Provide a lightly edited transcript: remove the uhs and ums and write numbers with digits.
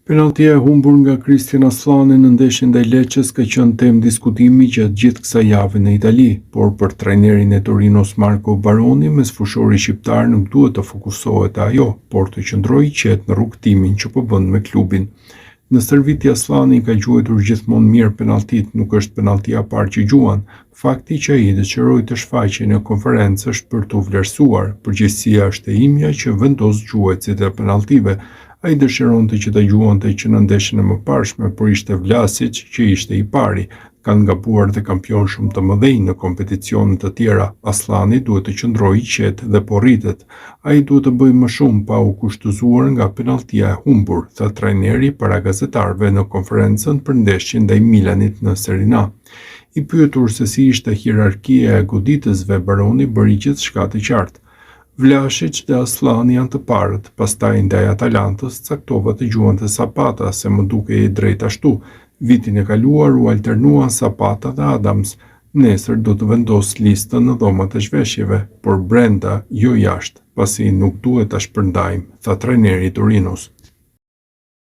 Penalltia e humbur nga Christian Aslani në ndeshjen ndaj Lecces ka qenë temë diskutimi gjatë gjithë kësaj jave në Itali, por për trajnerin e Torinos Marco Baroni, mesfushori shqiptar nuk duhet të fokusohet te ajo, por të qëndrojë i qetë në rrugtimin që po bën me klubin. Në stërvitje Aslani ka gjuetur gjithmonë mirë penalltit, nuk është penalltia e parë që gjuan. Fakti që ai dëshiroi të shfaqej në konferencë është për t'u vlerësuar. Përgjegjësia është e imja që vendos gjuesit e penalltive. Ai dëshironte që ta gjuante që në ndeshjen e mëparshme, por ishte Vlasic që ishte i pari. Kanë gabuar dhe kampion shumë të mëdhenj në kompeticione të tjera. Aslani duhet të qëndrojë i qetë dhe po rritet. Ai duhet të bëjë më shumë pa u kushtozuar nga penalltia e humbur, tha trajneri para gazetarëve në konferencën për ndeshjen ndaj Milanit në Serie A. I pyetur se si ishte hierarkia e goditësve, Baroni bëri gjithçka të qartë. Vlasic dhe Aslani janë të parët, pastaj ndaj Atalantës caktova të gjuante Zapata, se më dukej e drejtë ashtu. Vitin e kaluar u alternuan Zapata dhe Adams. Nesër do të vendos listën në dhomat e zhveshjeve, por brenda, jo jashtë, pasi nuk duhet ta shpërndajmë, tha trajneri i Torinos.